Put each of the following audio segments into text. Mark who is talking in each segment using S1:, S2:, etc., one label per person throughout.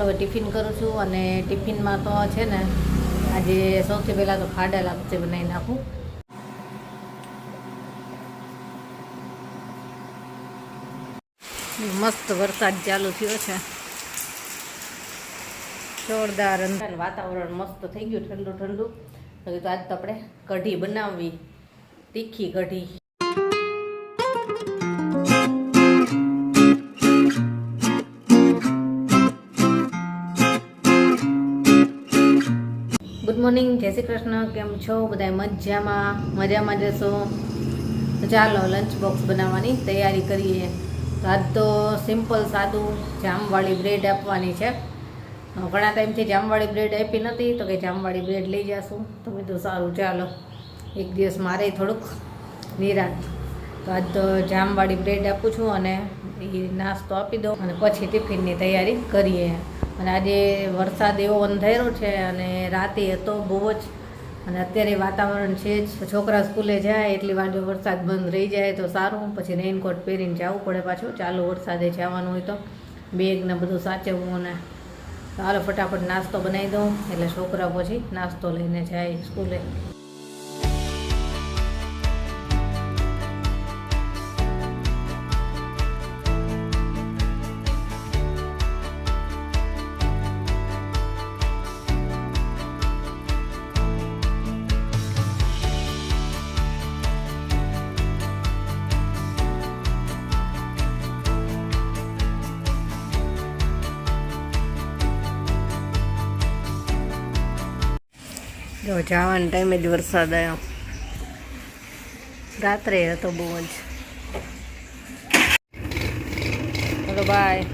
S1: હવે ટિફિન કરું છું અને ટિફિનમાં તો છે ને આજે સૌથી પહેલાં તો ખાડા લાપસી બનાવી નાખું. મસ્ત વરસાદ ચાલુ થયો છે, જોરદાર વાતાવરણ મસ્ત થઈ ગયું, ઠંડુ ઠંડુ. તો આજ તો આપણે કઢી બનાવવી, તીખી કઢી. ગુડ મોર્નિંગ, જય શ્રી કૃષ્ણ. કેમ છો બધા? મજામાં જશો તો ચાલો લંચ બોક્સ બનાવવાની તૈયારી કરીએ. તો આજ તો સિમ્પલ સાદું જામવાળી બ્રેડ આપવાની છે. ઘણા ટાઈમથી જામવાળી બ્રેડ આપી નથી, તો કે જામવાળી બ્રેડ લઈ જશું. તો મેં તો સારું, ચાલો એક દિવસ મારે થોડુંક નિરાંત. તો આજ તો જામવાળી બ્રેડ આપું છું અને એ નાસ્તો આપી દો અને પછી ટિફિનની તૈયારી કરીએ. અને આજે વરસાદ એવો અંધારો છે અને રાતે હતો બહુ જ, અને અત્યારે વાતાવરણ છે જ. છોકરા સ્કૂલે જાય એટલી વાર જો વરસાદ બંધ રહી જાય તો સારું, પછી રેઇનકોટ પહેરીને જવું પડે પાછું. ચાલુ વરસાદે જવાનું હોય તો બેગ ને બધું સાચવવું. ને ચાલો ફટાફટ નાસ્તો બનાવી દઉં એટલે છોકરા પછી નાસ્તો લઈને જાય સ્કૂલે. જો જવાના ટાઈમે જ વરસાદ આવ્યો, રાત્રે હતો બહુ જ. ચલો બાય.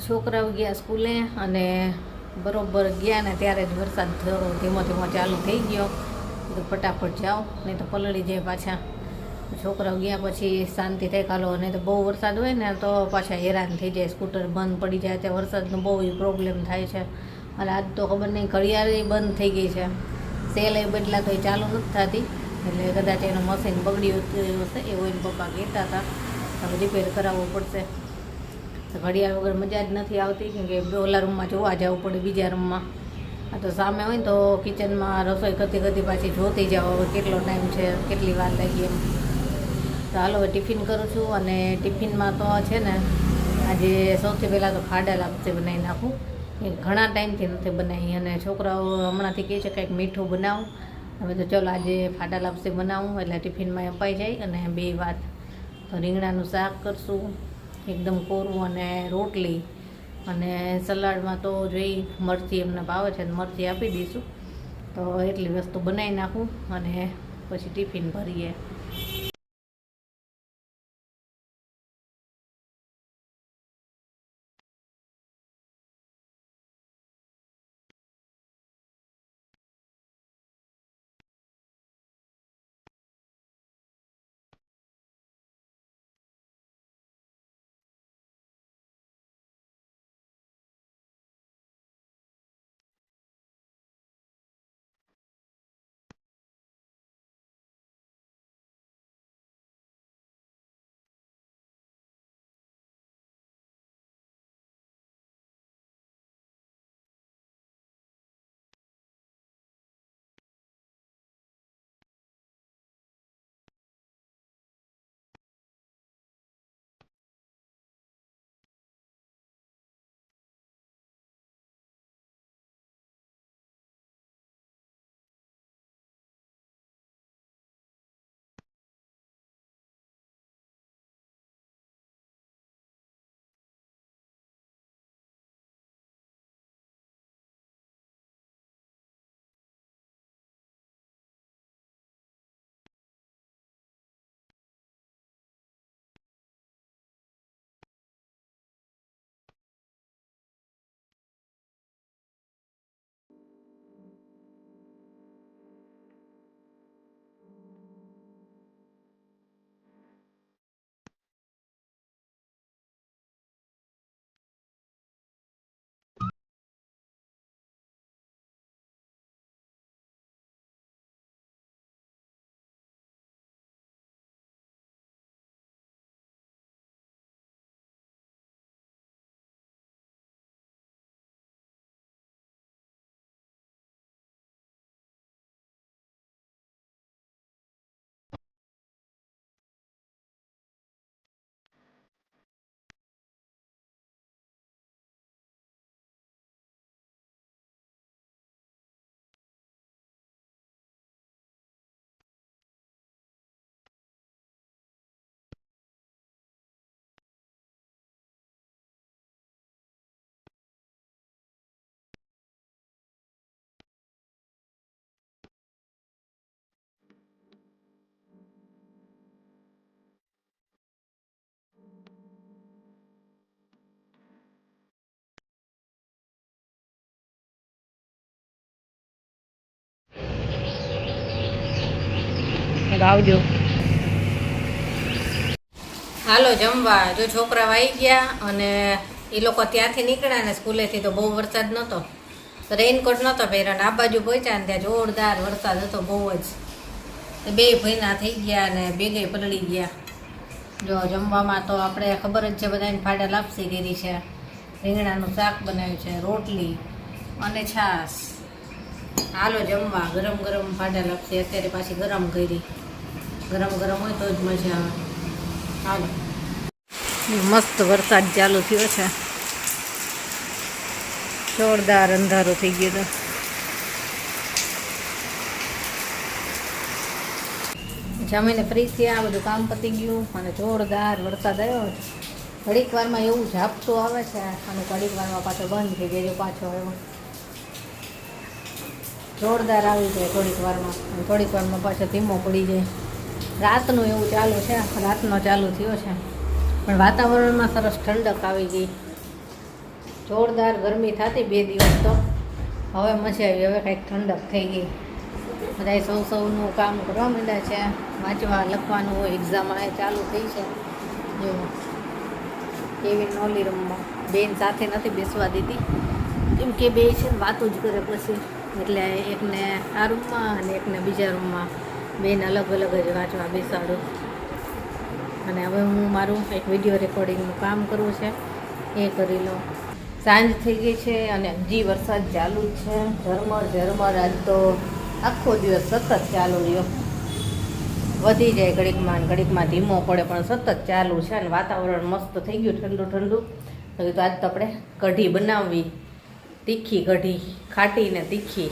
S1: છોકરાઓ ગયા સ્કૂલે અને બરોબર ગયા ને ત્યારે જ વરસાદ થોડો ધીમો ધીમો ચાલુ થઈ ગયો. તો ફટાફટ જાઓ, નહીં તો પલળી જાય પાછા. છોકરાઓ ગયા પછી શાંતિ થાય કાલો. અને તો બહુ વરસાદ હોય ને તો પાછા હેરાન થઈ જાય, સ્કૂટર બંધ પડી જાય. ત્યાં વરસાદનો બહુ પ્રોબ્લેમ થાય છે. અને આજ તો ખબર નહીં, ઘડિયાળ બંધ થઈ ગઈ છે. સેલ એ બદલા તો એ ચાલુ નથી થતી, એટલે કદાચ એનું મશીન બગડ્યું હશે એવું એને પપ્પા કહેતા હતા. હવે રિપેર કરાવવું પડશે. ઘડિયાળ વગર મજા જ નથી આવતી, કેમ કે ઓલા રૂમમાં જોવા જવું પડે, બીજા રૂમમાં. આ તો સામે હોય ને તો કિચનમાં રસોઈ કરતી પાછી જોતી જાઓ હવે કેટલો ટાઈમ છે, કેટલી વાર લાગી એમ. તો હાલો હવે ટિફિન કરું છું અને ટિફિનમાં તો છે ને આજે સૌથી પહેલાં તો ખાડા લાપસી બનાવી નાખું. એ ઘણા ટાઈમથી નથી બનાવી અને છોકરાઓ હમણાંથી કહે છે કંઈક મીઠું બનાવું. હવે તો ચલો આજે ફાડા લાપસી બનાવું એટલે ટિફિનમાં અપાઈ જાય. અને બે વાત તો રીંગણાનું શાક કરશું એકદમ કોરું, અને રોટલી, અને સલાડમાં તો જોઈ મરચી એમને ભાવે છે, મરચી આપી દઈશું. તો એટલી વસ્તુ બનાવી નાખું અને પછી ટિફિન ભરીએ. તો આવજો. હાલો જમવા. જો છોકરા આવી ગયા અને એ લોકો ત્યાંથી નીકળ્યા ને સ્કૂલેથી તો બહુ વરસાદ નહોતો, રેઇનકોટ નહોતો પહેર્યો ને આ બાજુ પહોંચ્યા ને ત્યાં જોરદાર વરસાદ હતો બહુ જ. બે ભઈના થઈ ગયા અને બેગે પલળી ગયા. જો જમવામાં તો આપણે ખબર જ છે બધાને ફાડા લાપસી કરી છે, રીંગણાનું શાક બનાવ્યું છે, રોટલી અને છાશ. હાલો જમવા. ગરમ ગરમ ફાડા લાપસી અત્યારે પાછી ગરમ કરી. ગરમ ગરમ હોય તો જ મજા આવે. હાલો. મસ્ત વરસાદ ચાલુ થયો છે, જોરદાર અંધારું થઈ ગયું હતું. જમીને ફ્રી થયા, બધું કામ પતી ગયું અને જોરદાર વરસાદ આવ્યો. ઘડીક વારમાં એવું ઝાપટું આવે છે અને ઘડીક વારમાં પાછો બંધ થઈ જાય. પાછો આવ્યો જોરદાર આવી જાય થોડીક વારમાં, અને થોડીક વારમાં પાછો ધીમો પડી જાય. રાતનું એવું ચાલુ છે, રાતનો ચાલુ થયો છે, પણ વાતાવરણમાં સરસ ઠંડક આવી ગઈ. જોરદાર ગરમી થતી 2 દિવસ તો, હવે મજા આવી, હવે કંઈક ઠંડક થઈ ગઈ. બધા સૌનું કામ કરવા માંડ્યા છે, વાંચવા લખવાનું હોય, એક્ઝામ ચાલુ થઈ છે. જો કેવી નોલી રમવા બેન સાથે નથી બેસવા દીધી, કેમ કે બે છે વાતો જ કરે પછી, એટલે એકને આ રૂમમાં અને એકને બીજા રૂમમાં, બેન અલગ અલગ જ વાંચવા બેસાડું. અને હવે હું મારું એક વિડીયો રેકોર્ડિંગનું કામ કરવું છે, એ કરી લઉં. સાંજ થઈ ગઈ છે અને હજી વરસાદ ચાલુ જ છે, ઝરમર ઝરમર. આજ તો આખો દિવસ સતત ચાલુ રહ્યો, વધી જાય ઘડીકમાં ધીમો પડે, પણ સતત ચાલુ છે. અને વાતાવરણ મસ્ત થઈ ગયું, ઠંડુ ઠંડુ. તો આજ તો આપણે કઢી બનાવવી, તીખી કઢી, ખાટી ને તીખી.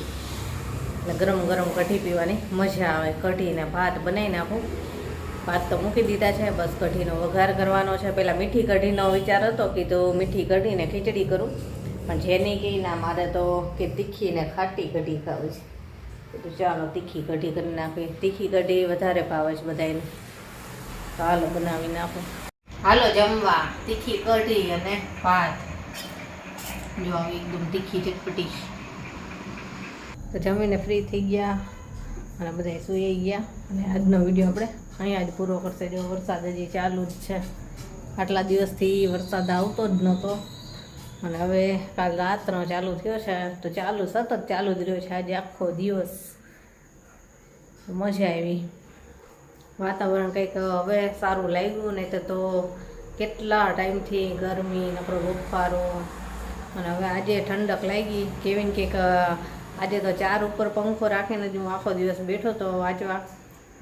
S1: એટલે ગરમ ગરમ કઢી પીવાની મજા આવે. કઢીને ભાત બનાવી નાખું. ભાત તો મૂકી દીધા છે, બસ કઢીનો વઘાર કરવાનો છે. પહેલાં મીઠી કઢીનો વિચાર હતો કે તો મીઠી કઢીને ખીચડી કરું, પણ જેની કહી ના, મારે તો કે તીખી ને ખાટી કઢી ખાવી છે. તો ચાલો તીખી કઢી કરી નાખી. તીખી કઢી વધારે ભાવે છે બધાને, તો હાલો બનાવી નાખું. હાલો જમવા. તીખી કઢી અને ભાત. જો આવી એકદમ તીખી ચટપટી. તો જમીને ફ્રી થઈ ગયા અને બધા સૂઈ ગયા. અને આજનો વિડીયો આપણે અહીંયા જ પૂરો કરશે. જો વરસાદ હજી ચાલુ જ છે, આટલા દિવસથી વરસાદ આવતો જ નહોતો, અને હવે કાલ રાતનો ચાલુ થયો છે. તો ચાલુ સતત ચાલુ જ રહ્યો છે આજે આખો દિવસ. મજા આવી. વાતાવરણ કંઈક હવે સારું લાગ્યું, નહીં તો કેટલા ટાઈમથી ગરમી, નકરો બફારો. અને હવે આજે ઠંડક લાગી. કેવીને કંઈક આજે તો 4 ઉપર પંખો રાખીને જ હું આખો દિવસ બેઠો તો વાંચવા,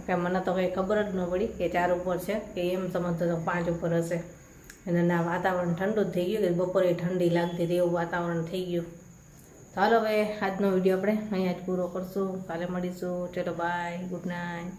S1: કે મને તો કંઈ ખબર જ ન પડી કે 4 ઉપર છે, કે એમ સમજતો તો 5 ઉપર હશે. અને ના, વાતાવરણ ઠંડુ જ થઈ ગયું, કે બપોરે ઠંડી લાગતી હતી એવું વાતાવરણ થઈ ગયું. ચાલો હવે આજનો વિડીયો આપણે અહીંયા જ પૂરો કરશું, કાલે મળીશું. ચલો બાય, ગુડ નાઇટ.